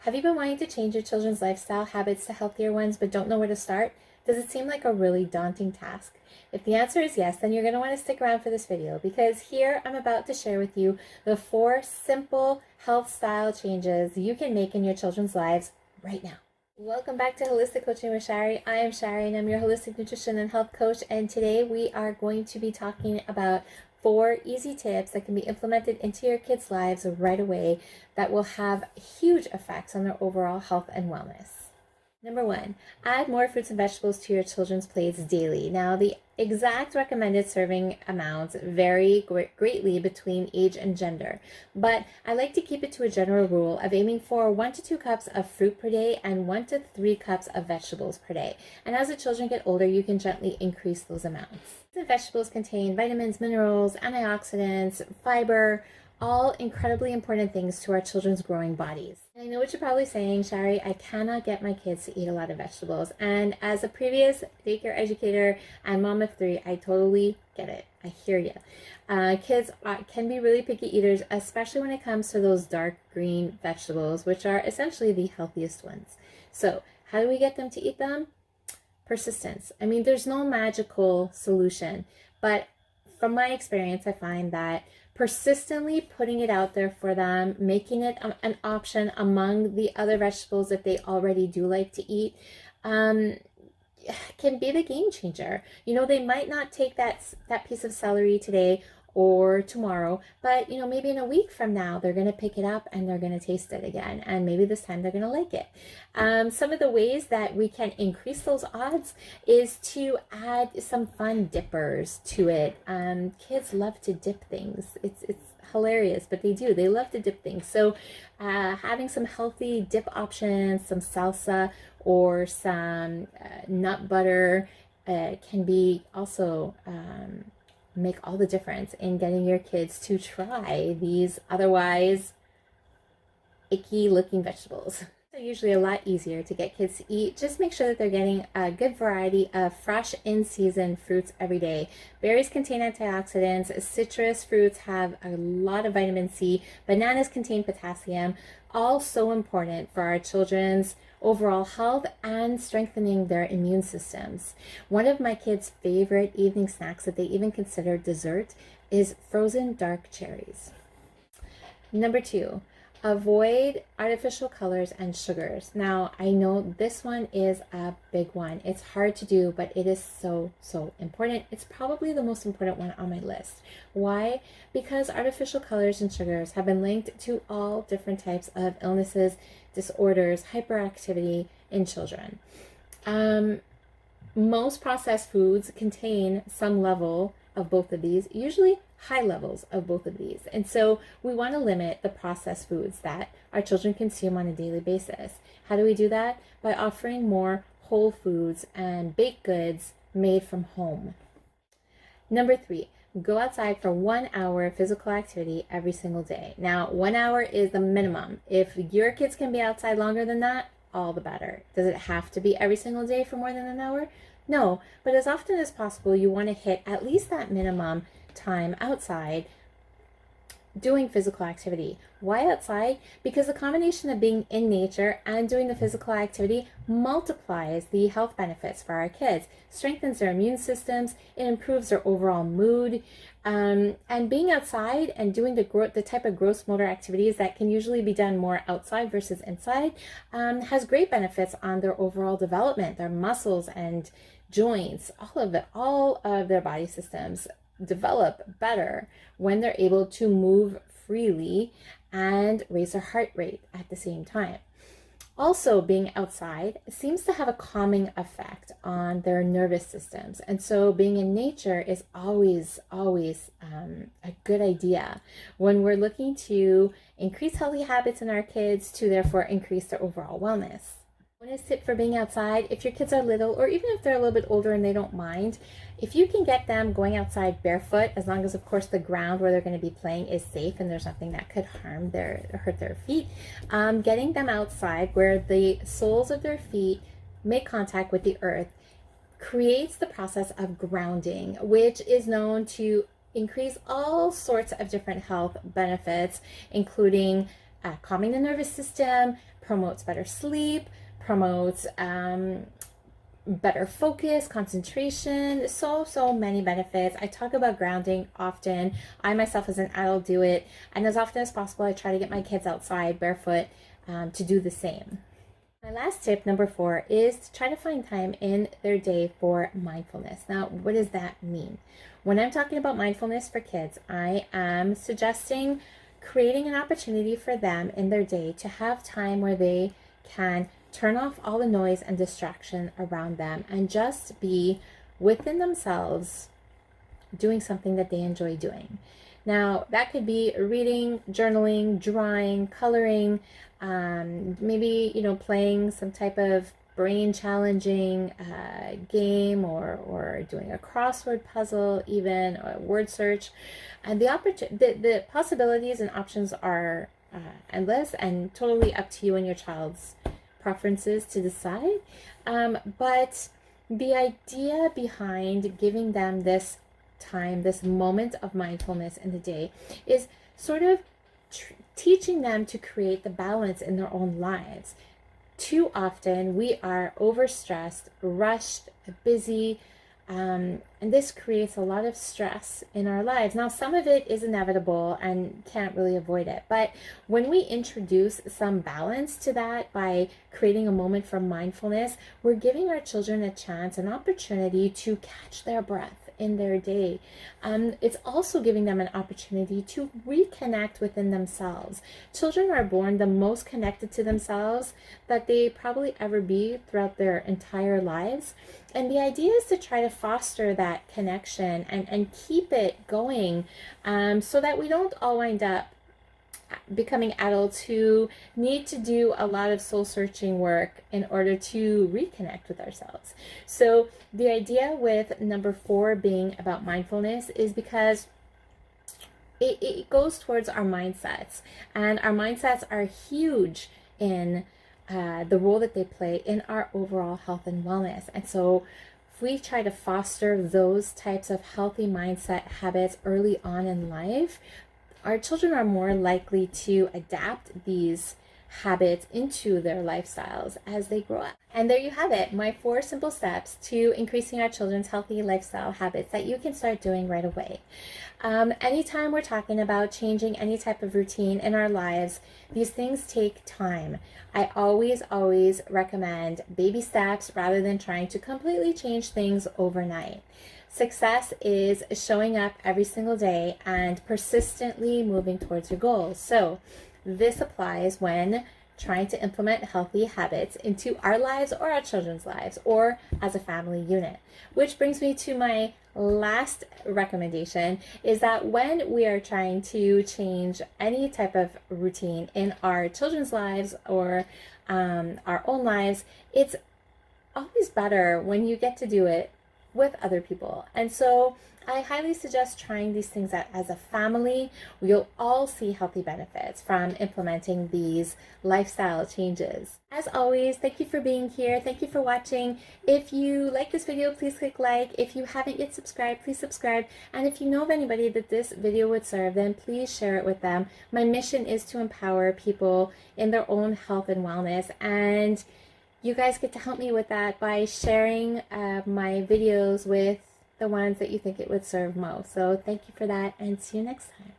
Have you been wanting to change your children's lifestyle habits to healthier ones but don't know where to start? Does it seem like a really daunting task? If the answer is yes, then you're going to want to stick around for this video because here I'm about to share with you the 4 simple health style changes you can make in your children's lives right now. Welcome back to Holistic Coaching with Shari. I am Shari and I'm your holistic nutrition and health coach, and today we are going to be talking about 4 easy tips that can be implemented into your kids' lives right away that will have huge effects on their overall health and wellness. Number 1, add more fruits and vegetables to your children's plates daily. Now, the exact recommended serving amounts vary greatly between age and gender, but I like to keep it to a general rule of aiming for 1 to 2 cups of fruit per day and 1 to 3 cups of vegetables per day. And as the children get older, you can gently increase those amounts. Fruits and vegetables contain vitamins, minerals, antioxidants, fiber, all incredibly important things to our children's growing bodies. And I know what you're probably saying, Shari, I cannot get my kids to eat a lot of vegetables. And as a previous daycare educator and mom of 3, I totally get it. I hear you. Kids can be really picky eaters, especially when it comes to those dark green vegetables, which are essentially the healthiest ones. So how do we get them to eat them? Persistence. I mean, there's no magical solution, but from my experience, I find that persistently putting it out there for them, making it an option among the other vegetables that they already do like to eat, can be the game changer. You know, they might not take that piece of celery today or tomorrow, but maybe in a week from now they're going to pick it up and they're going to taste it again, and maybe this time they're going to like it. Some of the ways that we can increase those odds is to add some fun dippers to it. Kids love to dip things. It's hilarious, but they love to dip things. So having some healthy dip options, some salsa or some nut butter can be also make all the difference in getting your kids to try these otherwise icky looking vegetables. They're usually a lot easier to get kids to eat. Just make sure that they're getting a good variety of fresh in-season fruits every day. Berries contain antioxidants, citrus fruits have a lot of vitamin C, bananas contain potassium, all so important for our children's overall health and strengthening their immune systems. One of my kids' favorite evening snacks that they even consider dessert is frozen dark cherries. Number 2, avoid artificial colors and sugars. Now, I know this one is a big one. It's hard to do, but it is so important. It's probably the most important one on my list. Why? Because artificial colors and sugars have been linked to all different types of illnesses, disorders, hyperactivity in children. Most processed foods contain some level of both of these, usually high levels of both of these. And so we want to limit the processed foods that our children consume on a daily basis. How do we do that? By offering more whole foods and baked goods made from home. Number 3, go outside for 1 hour of physical activity every single day. Now, 1 hour is the minimum. If your kids can be outside longer than that, all the better. Does it have to be every single day for more than an hour? No, but as often as possible, you want to hit at least that minimum time outside doing physical activity. Why outside? Because the combination of being in nature and doing the physical activity multiplies the health benefits for our kids, strengthens their immune systems, it improves their overall mood, and being outside and doing the type of gross motor activities that can usually be done more outside versus inside has great benefits on their overall development, their muscles and joints, all of their body systems develop better when they're able to move freely and raise their heart rate at the same time. Also, being outside seems to have a calming effect on their nervous systems. And so being in nature is always a good idea when we're looking to increase healthy habits in our kids to therefore increase their overall wellness. Bonus tip for being outside: if your kids are little, or even if they're a little bit older and they don't mind, if you can get them going outside barefoot, as long as of course the ground where they're going to be playing is safe and there's nothing that could hurt their feet, getting them outside where the soles of their feet make contact with the earth creates the process of grounding, which is known to increase all sorts of different health benefits, including calming the nervous system, promotes better sleep, promotes better focus, concentration, so many benefits. I talk about grounding often. I myself as an adult do it, and as often as possible I try to get my kids outside barefoot to do the same. My last tip, number 4, is to try to find time in their day for mindfulness. Now, what does that mean? When I'm talking about mindfulness for kids, I am suggesting creating an opportunity for them in their day to have time where they can turn off all the noise and distraction around them and just be within themselves doing something that they enjoy doing. Now, that could be reading, journaling, drawing, coloring, maybe, playing some type of brain challenging game, or doing a crossword puzzle, even a word search. And the possibilities and options are endless and totally up to you and your child's preferences to decide. But the idea behind giving them this time, this moment of mindfulness in the day, is sort of teaching them to create the balance in their own lives. Too often we are overstressed, rushed, busy, and this creates a lot of stress in our lives. Now, some of it is inevitable and can't really avoid it, but when we introduce some balance to that by creating a moment for mindfulness, we're giving our children a chance, an opportunity to catch their breath in their day. It's also giving them an opportunity to reconnect within themselves. Children are born the most connected to themselves that they probably ever be throughout their entire lives. And the idea is to try to foster that connection and keep it going, so that we don't all wind up becoming adults who need to do a lot of soul searching work in order to reconnect with ourselves. So the idea with number 4 being about mindfulness is because it goes towards our mindsets, and our mindsets are huge in the role that they play in our overall health and wellness. And so if we try to foster those types of healthy mindset habits early on in life, our children are more likely to adapt these habits into their lifestyles as they grow up. And there you have it, my 4 simple steps to increasing our children's healthy lifestyle habits that you can start doing right away. Anytime we're talking about changing any type of routine in our lives, these things take time. I always recommend baby steps rather than trying to completely change things overnight. Success is showing up every single day and persistently moving towards your goals. So this applies when trying to implement healthy habits into our lives or our children's lives or as a family unit. Which brings me to my last recommendation, is that when we are trying to change any type of routine in our children's lives or our own lives, it's always better when you get to do it with other people. And so I highly suggest trying these things out as a family. You'll all see healthy benefits from implementing these lifestyle changes. As always, thank you for being here. Thank you for watching. If you like this video, please click like. If you haven't yet subscribed, please subscribe. And if you know of anybody that this video would serve, then please share it with them. My mission is to empower people in their own health and wellness, and you guys get to help me with that by sharing my videos with the ones that you think it would serve most. So thank you for that, and see you next time.